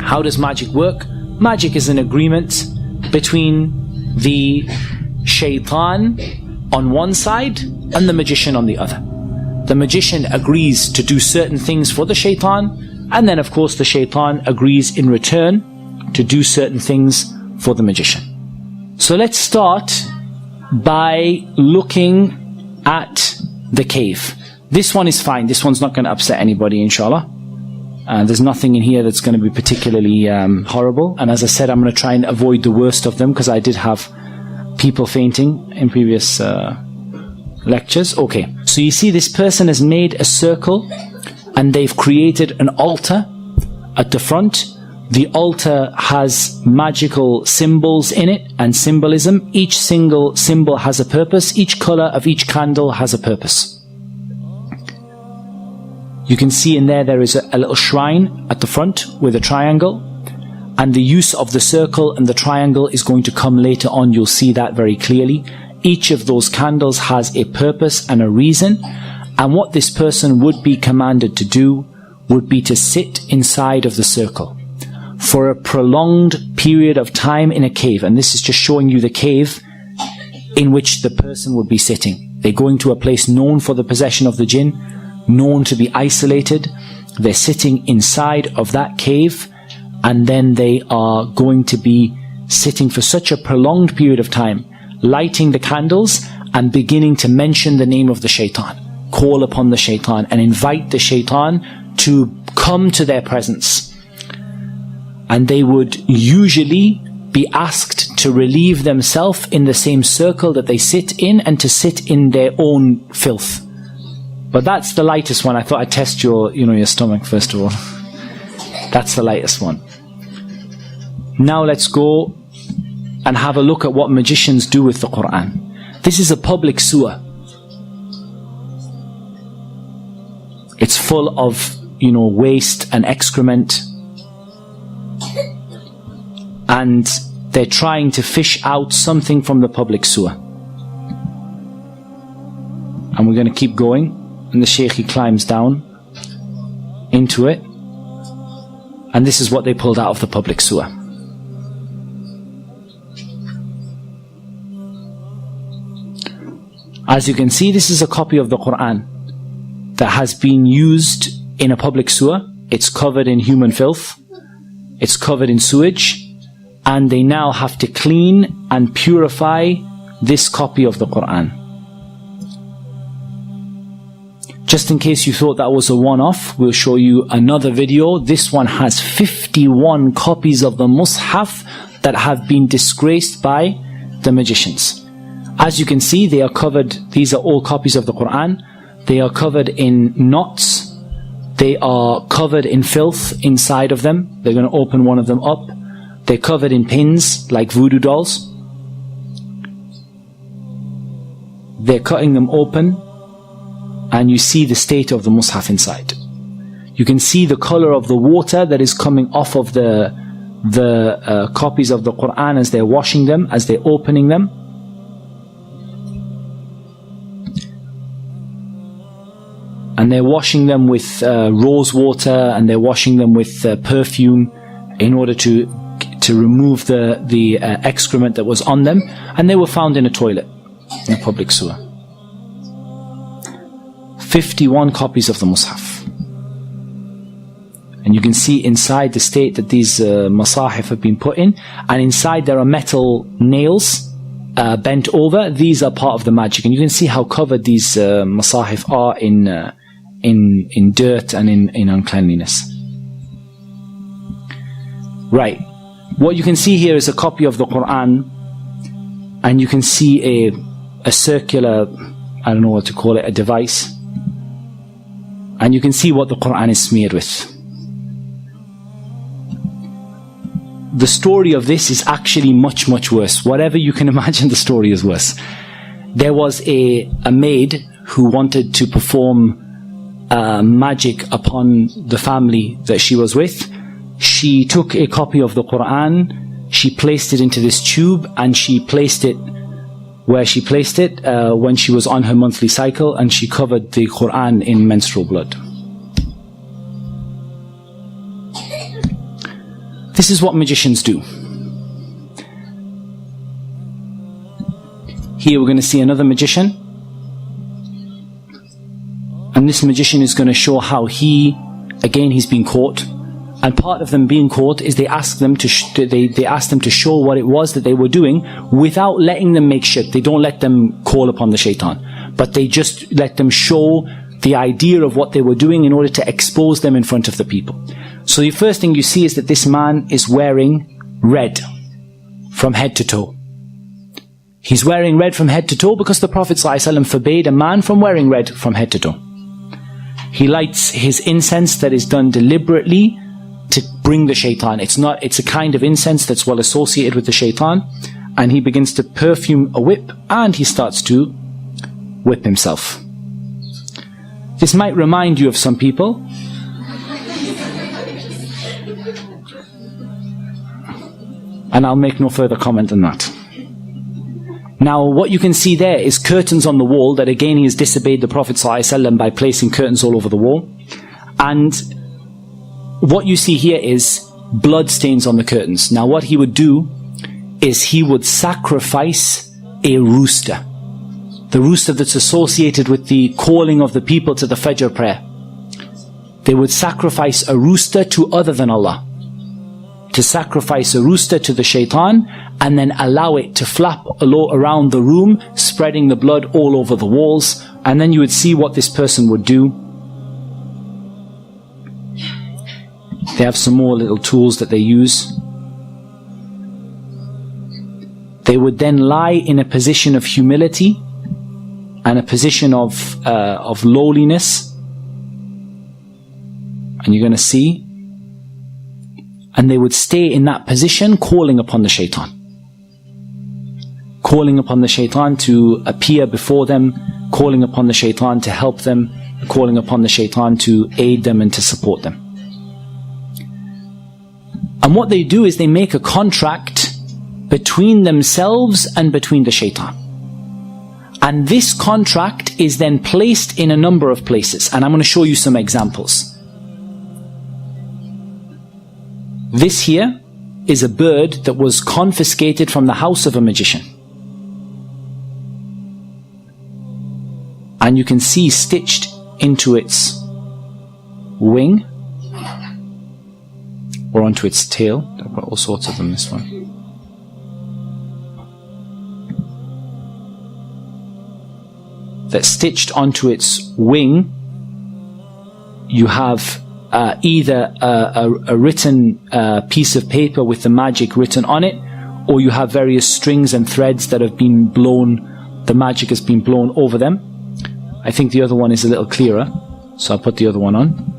How does magic work? Magic is an agreement between the shaitan on one side and the magician on the other. The magician agrees to do certain things for the shaitan, and then of course the shaitan agrees in return to do certain things for the magician. So let's start by looking at the cave. This one is fine. This one's not going to upset anybody, inshallah. There's nothing in here that's going to be particularly horrible. And as I said, I'm going to try and avoid the worst of them, because I did have people fainting in previous lectures. Okay, so you see this person has made a circle and they've created an altar at the front. The altar has magical symbols in it and symbolism. Each single symbol has a purpose. Each color of each candle has a purpose. You can see in there is a little shrine at the front with a triangle, and the use of the circle and the triangle is going to come later on. You'll see that very clearly. Each of those candles has a purpose and a reason, and what this person would be commanded to do would be to sit inside of the circle for a prolonged period of time in a cave. And this is just showing you the cave in which the person would be sitting. They're going to a place known for the possession of the jinn, known to be isolated. They're sitting inside of that cave, and then they are going to be sitting for such a prolonged period of time, lighting the candles and beginning to mention the name of the shaitan, call upon the shaitan and invite the shaitan to come to their presence. And they would usually be asked to relieve themselves in the same circle that they sit in, and to sit in their own filth. But that's the lightest one. I thought I'd test your stomach first of all. That's the lightest one. Now let's go and have a look at what magicians do with the Quran. This is a public sewer. It's full of, waste and excrement. And they're trying to fish out something from the public sewer. And we're going to keep going. And the Shaykh, he climbs down into it. And this is what they pulled out of the public sewer. As you can see, this is a copy of the Quran that has been used in a public sewer. It's covered in human filth. It's covered in sewage. And they now have to clean and purify this copy of the Quran. Just in case you thought that was a one-off, we'll show you another video. This one has 51 copies of the Mus'haf that have been disgraced by the magicians. As you can see, they are covered, these are all copies of the Quran. They are covered in knots. They are covered in filth inside of them. They're going to open one of them up. They're covered in pins like voodoo dolls. They're cutting them open, and you see the state of the Mus'haf inside. You can see the color of the water that is coming off of the copies of the Quran as they're washing them, as they're opening them. And they're washing them with rose water, and they're washing them with perfume in order to remove the excrement that was on them. And they were found in a toilet, in a public sewer. 51 copies of the Mus'haf. And you can see inside the state that these masahif have been put in. And inside there are metal nails bent over. These are part of the magic. And you can see how covered these masahif are in dirt and in uncleanliness. Right. What you can see here is a copy of the Quran, and you can see a circular, I don't know what to call it, a device, and you can see what the Quran is smeared with. The story of this is actually much, much worse. Whatever you can imagine, the story is worse. There was a maid who wanted to perform magic upon the family that she was with. She took a copy of the Quran, she placed it into this tube, and she placed it where she placed it when she was on her monthly cycle, and she covered the Quran in menstrual blood. This is what magicians do. Here we're going to see another magician. And this magician is going to show how he's been caught. And part of them being caught is they ask them to they ask them to show what it was that they were doing without letting them make shirk. They don't let them call upon the shaitan, but they just let them show the idea of what they were doing in order to expose them in front of the people. So the first thing you see is that this man is wearing red from head to toe. He's wearing red from head to toe because the Prophet ﷺ forbade a man from wearing red from head to toe. He lights his incense that is done deliberately to bring the shaitan. It's a kind of incense that's well associated with the shaitan. And he begins to perfume a whip and he starts to whip himself. This might remind you of some people. And I'll make no further comment on that. Now, what you can see there is curtains on the wall that again he has disobeyed the Prophet ﷺ by placing curtains all over the wall. And what you see here is blood stains on the curtains. Now, what he would do is he would sacrifice a rooster. The rooster that's associated with the calling of the people to the Fajr prayer. They would sacrifice a rooster to other than Allah. To sacrifice a rooster to the shaitan and then allow it to flap around the room, spreading the blood all over the walls. And then you would see what this person would do. They have some more little tools that they use. They would then lie in a position of humility and a position of lowliness. And you're going to see. And they would stay in that position calling upon the shaitan. Calling upon the shaitan to appear before them, calling upon the shaitan to help them, calling upon the shaitan to aid them and to support them. And what they do is they make a contract between themselves and between the shaitan. And this contract is then placed in a number of places. And I'm going to show you some examples. This here is a bird that was confiscated from the house of a magician. And you can see stitched into its wing or onto its tail. I've got all sorts of them, this one. That's stitched onto its wing. You have either a written piece of paper with the magic written on it, or you have various strings and threads that have been blown, the magic has been blown over them. I think the other one is a little clearer, so I'll put the other one on.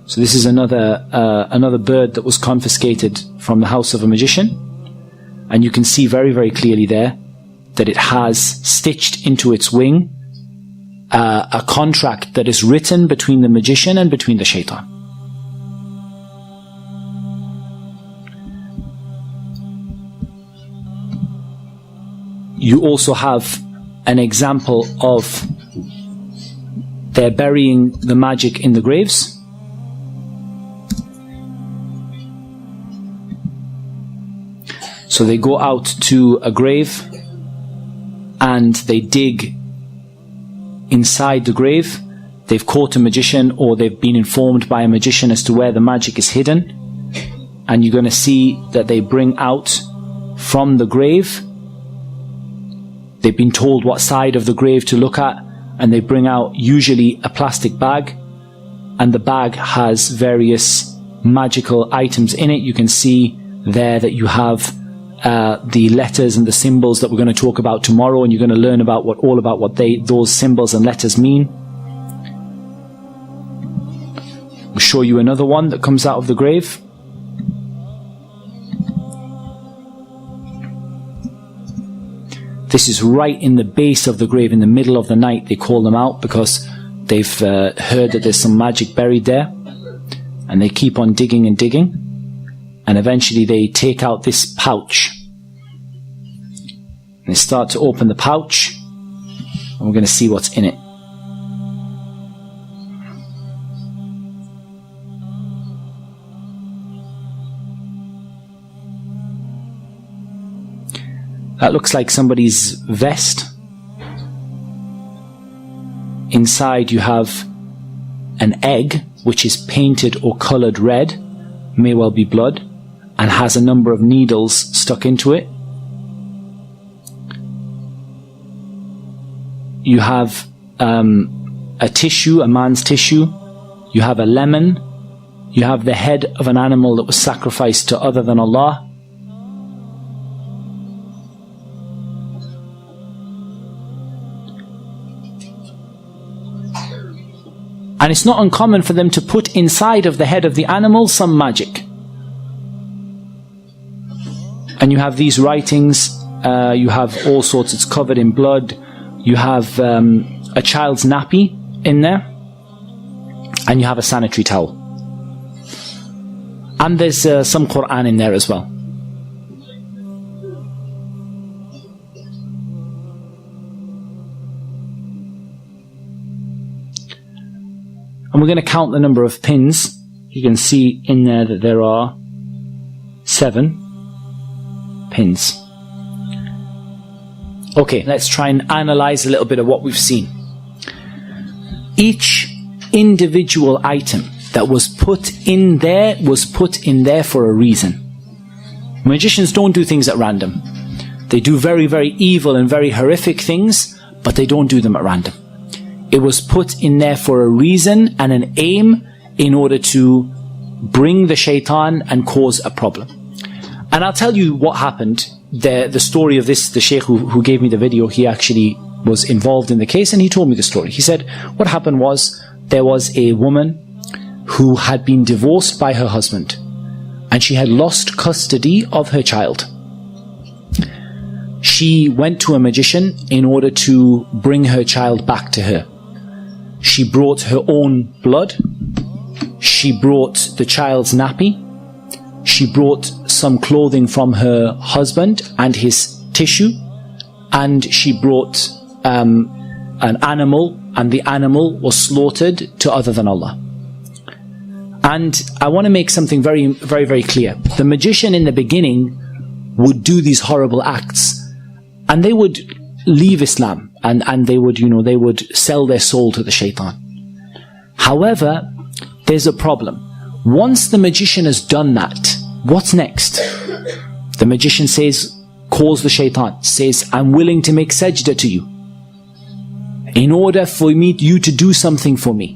So this is another bird that was confiscated from the house of a magician, and you can see very, very clearly there that it has stitched into its wing a contract that is written between the magician and between the shaitan. You also have an example of they're burying the magic in the graves. So they go out to a grave and they dig inside the grave. They've caught a magician, or they've been informed by a magician as to where the magic is hidden. And you're going to see that they bring out from the grave, they've been told what side of the grave to look at, and they bring out usually a plastic bag, and the bag has various magical items in it. You can see there that you have the letters and the symbols that we're going to talk about tomorrow, and you're going to learn about what those symbols and letters mean. We'll show you another one that comes out of the grave. This is right in the base of the grave, in the middle of the night. They call them out because they've heard that there's some magic buried there, and they keep on digging and digging. And eventually they take out this pouch. And they start to open the pouch. And we're going to see what's in it. That looks like somebody's vest. Inside you have an egg which is painted or coloured red, may well be blood, and has a number of needles stuck into it. You have a tissue, a man's tissue. You have a lemon. You have the head of an animal that was sacrificed to other than Allah. And it's not uncommon for them to put inside of the head of the animal some magic. And you have these writings, you have all sorts, it's covered in blood. You have a child's nappy in there. And you have a sanitary towel. And there's some Quran in there as well. And we're going to count the number of pins. You can see in there that there are 7 pins. Okay, let's try and analyze a little bit of what we've seen. Each individual item that was put in there for a reason. Magicians don't do things at random. They do very, very evil and very horrific things, but they don't do them at random. It was put in there for a reason and an aim in order to bring the shaitan and cause a problem. And I'll tell you what happened. The story of this, the sheikh who gave me the video, he actually was involved in the case and he told me the story. He said what happened was there was a woman who had been divorced by her husband and she had lost custody of her child. She went to a magician in order to bring her child back to her. She brought her own blood. She brought the child's nappy. She brought some clothing from her husband and his tissue. And she brought an animal, and the animal was slaughtered to other than Allah. And I want to make something very, very, very clear. The magician in the beginning would do these horrible acts, and they would leave Islam, and they would, they would sell their soul to the shaitan. However, there's a problem. Once the magician has done that, what's next? The magician calls the shaitan, says, I'm willing to make sajda to you in order for you to do something for me.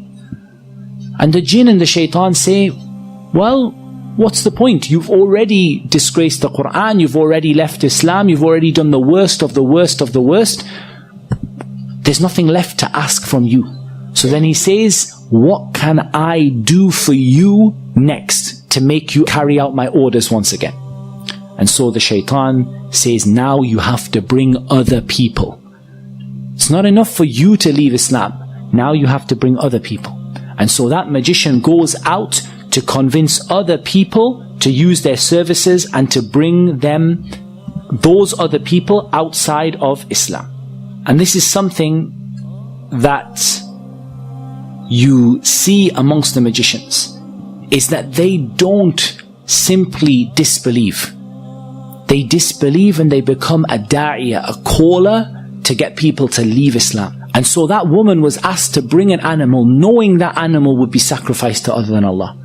And the jinn and the shaitan say, well, what's the point? You've already disgraced the Quran, you've already left Islam, you've already done the worst of the worst of the worst. There's nothing left to ask from you. So then he says, what can I do for you next to make you carry out my orders once again? And so the shaitan says, now you have to bring other people. It's not enough for you to leave Islam. Now you have to bring other people. And so that magician goes out to convince other people to use their services and to bring them, those other people, outside of Islam. And this is something that you see amongst the magicians, is that they don't simply disbelieve. They disbelieve and they become a da'iyah, a caller to get people to leave Islam. And so that woman was asked to bring an animal, knowing that animal would be sacrificed to other than Allah.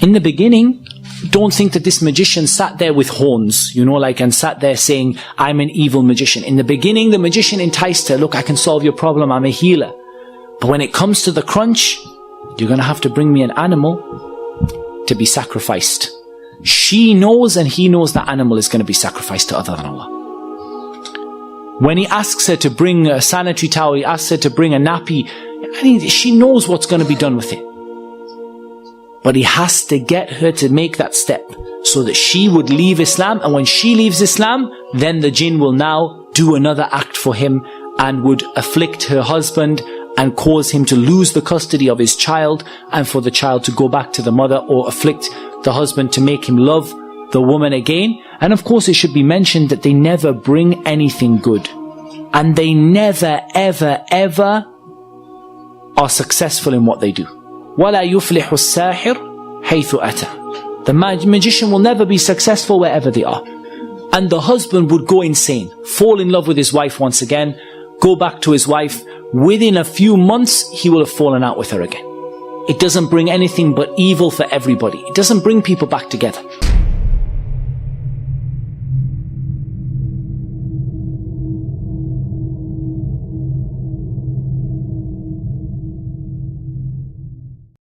In the beginning, don't think that this magician sat there with horns, and sat there saying, I'm an evil magician. In the beginning, the magician enticed her, look, I can solve your problem, I'm a healer. But when it comes to the crunch, you're going to have to bring me an animal to be sacrificed. She knows and he knows that animal is going to be sacrificed to other than Allah. When he asks her to bring a sanitary towel, he asks her to bring a nappy, she knows what's going to be done with it. But he has to get her to make that step so that she would leave Islam. And when she leaves Islam, then the jinn will now do another act for him and would afflict her husband and cause him to lose the custody of his child, and for the child to go back to the mother, or afflict the husband to make him love the woman again. And of course it should be mentioned that they never bring anything good. And they never, ever, ever are successful in what they do. وَلَا يُفْلِحُ السَّاحِرُ حَيْثُ أَتَى. The magician will never be successful wherever they are. and the husband would go insane, fall in love with his wife once again, go back to his wife. Within a few months, he will have fallen out with her again. It doesn't bring anything but evil for everybody. It doesn't bring people back together.